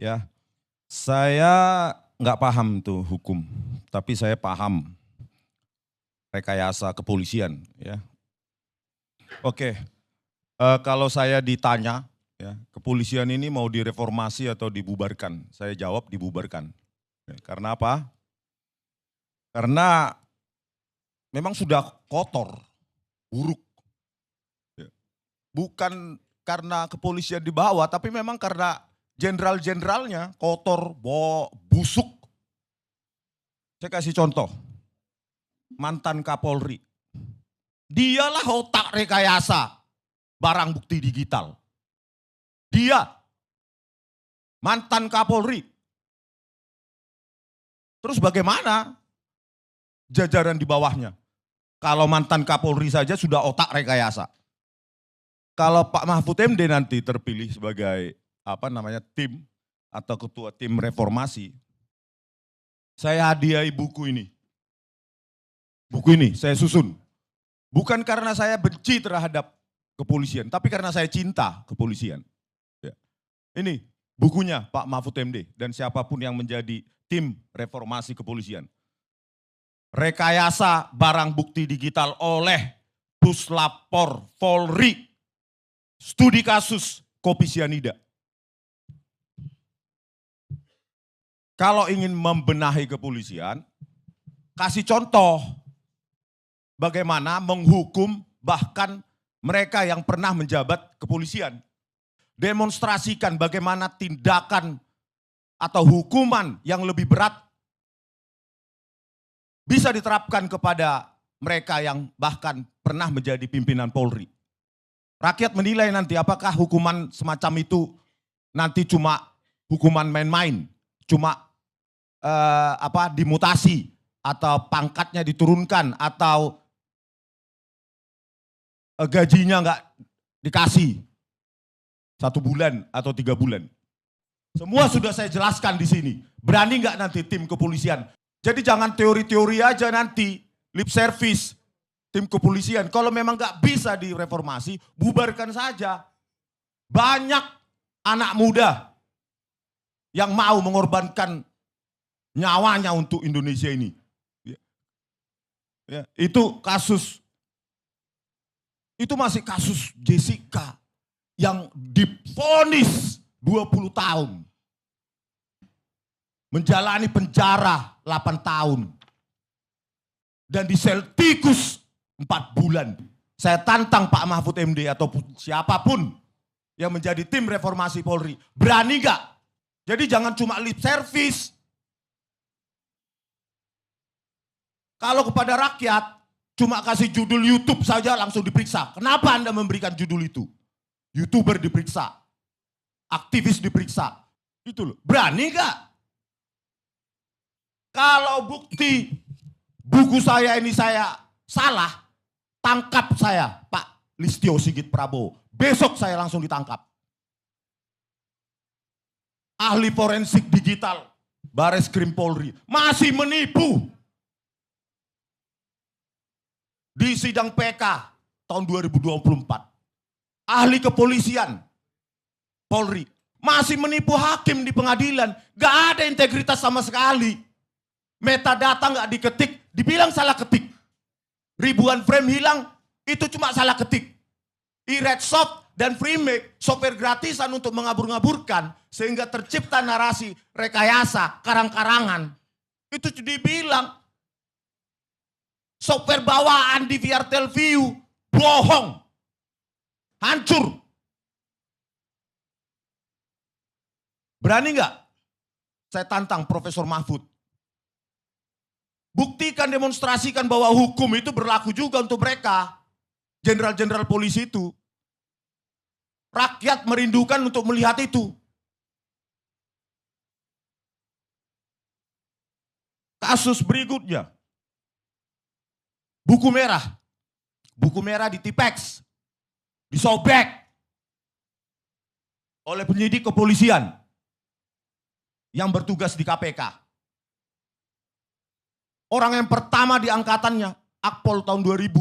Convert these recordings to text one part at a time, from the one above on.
Ya, saya nggak paham tuh hukum, tapi saya paham rekayasa kepolisian. Ya, oke. Kalau saya ditanya, ya, kepolisian ini mau direformasi atau dibubarkan? Saya jawab dibubarkan. Ya, karena apa? Karena memang sudah kotor, buruk. Ya. Bukan karena kepolisian di bawah, tapi memang karena jenderal-jenderalnya kotor, busuk. Saya kasih contoh, mantan Kapolri. Dialah otak rekayasa barang bukti digital. Dia, mantan Kapolri. Terus bagaimana jajaran di bawahnya? Kalau mantan Kapolri saja sudah otak rekayasa. Kalau Pak Mahfud MD nanti terpilih sebagai tim atau ketua tim reformasi, saya hadiahi buku ini. Buku ini saya susun. Bukan karena saya benci terhadap kepolisian, tapi karena saya cinta kepolisian. Ya. Ini bukunya Pak Mahfud MD dan siapapun yang menjadi tim reformasi kepolisian. Rekayasa barang bukti digital oleh Puslapor Polri. Studi kasus kopi sianida. Kalau ingin membenahi kepolisian, kasih contoh bagaimana menghukum bahkan mereka yang pernah menjabat kepolisian. Demonstrasikan bagaimana tindakan atau hukuman yang lebih berat bisa diterapkan kepada mereka yang bahkan pernah menjadi pimpinan Polri. Rakyat menilai nanti apakah hukuman semacam itu nanti cuma hukuman main-main, cuma dimutasi atau pangkatnya diturunkan atau gajinya nggak dikasih 1 bulan atau 3 bulan. Semua sudah saya jelaskan di sini. Berani nggak nanti tim kepolisian? Jadi jangan teori-teori aja nanti, lip service tim kepolisian. Kalau memang nggak bisa direformasi, bubarkan saja. Banyak anak muda yang mau mengorbankan nyawanya untuk Indonesia ini. Ya, itu masih kasus Jessica yang divonis 20 tahun. Menjalani penjara 8 tahun. Dan di sel tikus 4 bulan. Saya tantang Pak Mahfud MD ataupun siapapun yang menjadi tim reformasi Polri. Berani nggak? Jadi jangan cuma lip service. Kalau kepada rakyat cuma kasih judul YouTube saja langsung diperiksa. Kenapa Anda memberikan judul itu? YouTuber diperiksa. Aktivis diperiksa. Itu loh. Berani nggak? Kalau bukti buku saya ini saya salah, tangkap saya, Pak Listio Sigit Prabowo. Besok saya langsung ditangkap. Ahli forensik digital, Bareskrim Polri, masih menipu. Di sidang PK tahun 2024. Ahli kepolisian, Polri, masih menipu hakim di pengadilan. Gak ada integritas sama sekali. Metadata gak diketik, dibilang salah ketik. Ribuan frame hilang, itu cuma salah ketik. E-Redsoft dan Freemake, software gratisan untuk mengabur-ngaburkan, sehingga tercipta narasi rekayasa, karang-karangan. Itu dibilang, software bawaan di VR Telview, bohong. Hancur. Berani nggak? Saya tantang Profesor Mahfud. Buktikan, demonstrasikan bahwa hukum itu berlaku juga untuk mereka. Jenderal-jenderal polisi itu. Rakyat merindukan untuk melihat itu. Kasus berikutnya. Buku merah. Buku merah ditipex. Disobek. Oleh penyidik kepolisian. Yang bertugas di KPK. Orang yang pertama di angkatannya, Akpol tahun 2000.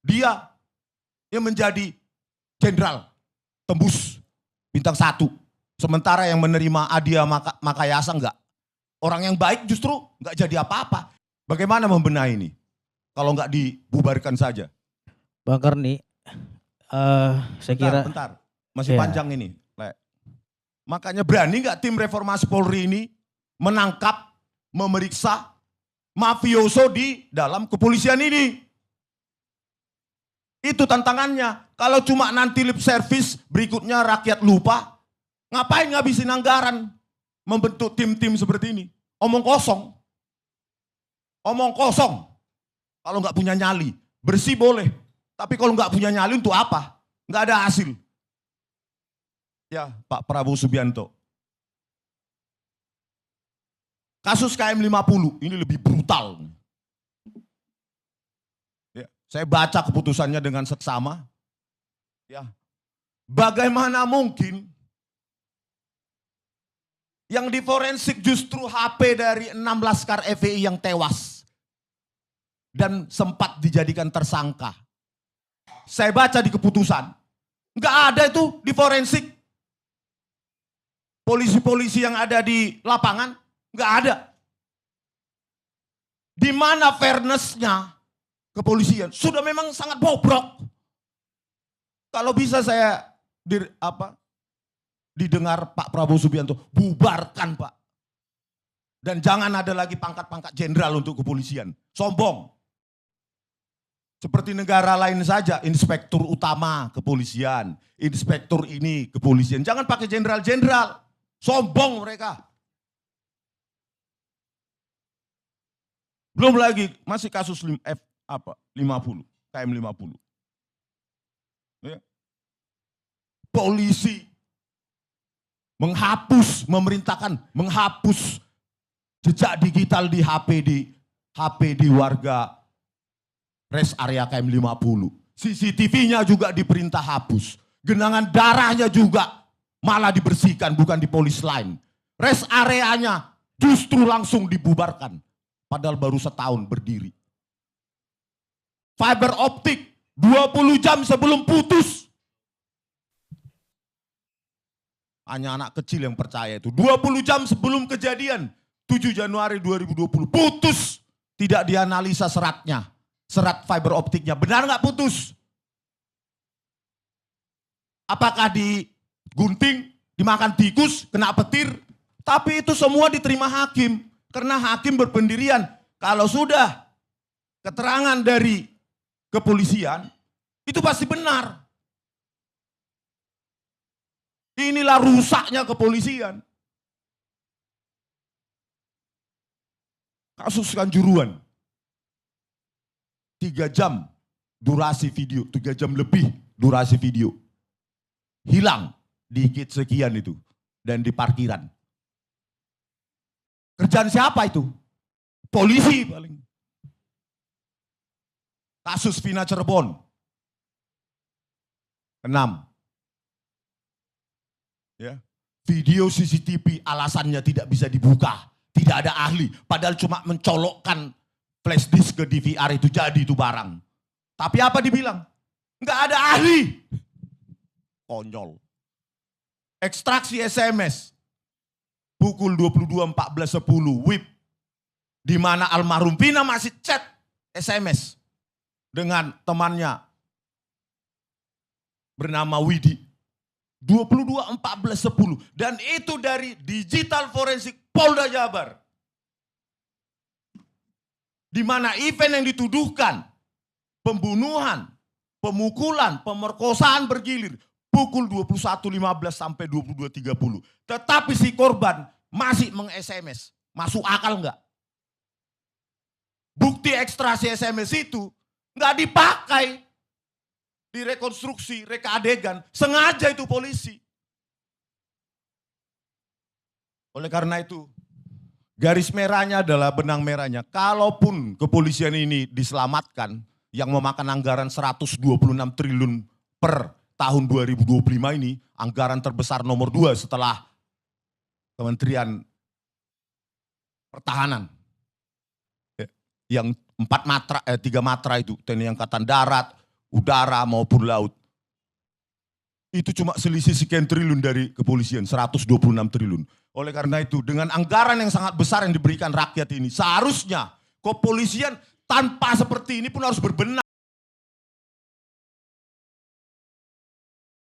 Dia yang menjadi jenderal tembus bintang 1. Sementara yang menerima Adia Makayasa enggak. Orang yang baik justru enggak jadi apa-apa. Bagaimana membenahi ini? Kalau enggak dibubarkan saja. Bang Karni, saya kira. Bentar, masih panjang ini. Makanya berani enggak tim reformasi Polri ini menangkap, memeriksa mafioso di dalam kepolisian ini? Itu tantangannya. Kalau cuma nanti lip service, berikutnya rakyat lupa, ngapain ngabisin anggaran membentuk tim-tim seperti ini? Omong kosong. Omong kosong. Kalau nggak punya nyali, bersih boleh. Tapi kalau nggak punya nyali untuk apa? Nggak ada hasil. Ya, Pak Prabowo Subianto. Kasus KM 50 ini lebih brutal. Ya, saya baca keputusannya dengan seksama. Ya, bagaimana mungkin yang diforensik justru HP dari 6 laskar FPI yang tewas dan sempat dijadikan tersangka. Saya baca di keputusan, nggak ada itu di forensik. Polisi-polisi yang ada di lapangan, nggak ada. Di mana fairness-nya kepolisian? Sudah memang sangat bobrok. Kalau bisa saya didengar Pak Prabowo Subianto, bubarkan Pak. Dan jangan ada lagi pangkat-pangkat jenderal untuk kepolisian. Sombong. Seperti negara lain saja, inspektur utama kepolisian, inspektur ini kepolisian. Jangan pakai jenderal-jenderal. Sombong mereka. Belum lagi masih kasus 50, KM 50. Ya. Polisi memerintahkan menghapus jejak digital di HP di warga rest area KM 50. CCTV-nya juga diperintah hapus. Genangan darahnya juga malah dibersihkan, bukan di polis lain. Rest areanya justru langsung dibubarkan. Padahal baru setahun berdiri. Fiber optik 20 jam sebelum putus. Hanya anak kecil yang percaya itu. 20 jam sebelum kejadian 7 Januari 2020 putus. Tidak dianalisa seratnya. Serat fiber optiknya. Benar nggak putus? Apakah digunting, dimakan tikus, kena petir? Tapi itu semua diterima hakim. Karena hakim berpendirian, kalau sudah keterangan dari kepolisian, itu pasti benar. Inilah rusaknya kepolisian. Kasus Kanjuruhan. 3 jam durasi video, 3 jam lebih durasi video. Hilang di gate sekian itu dan di parkiran. Kerjaan siapa itu? Polisi paling. Kasus Vina Cirebon. 6. Ya. Video CCTV alasannya tidak bisa dibuka. Tidak ada ahli. Padahal cuma mencolokkan flash disk ke DVR itu jadi itu barang. Tapi apa dibilang? Enggak ada ahli. Konyol. Ekstraksi SMS. Pukul 22.14.10 WIB. Di mana almarhum Vina masih chat SMS dengan temannya bernama Widi. 22.14.10 dan itu dari digital forensik Polda Jabar. Di mana event yang dituduhkan pembunuhan, pemukulan, pemerkosaan bergilir pukul 21.15 sampai 22.30. Tetapi si korban masih meng-SMS. Masuk akal enggak? Bukti ekstraksi SMS itu enggak dipakai di rekonstruksi, reka adegan. Sengaja itu polisi. Oleh karena itu, garis merahnya adalah benang merahnya. Kalaupun kepolisian ini diselamatkan, yang memakan anggaran 126 triliun per tahun 2025 ini, anggaran terbesar nomor 2 setelah Kementerian Pertahanan. Yang 3 matra itu, TNI Angkatan Darat, Udara maupun Laut. Itu cuma selisih sekian triliun dari kepolisian, 126 triliun. Oleh karena itu, dengan anggaran yang sangat besar yang diberikan rakyat ini, seharusnya kepolisian tanpa seperti ini pun harus berbenah.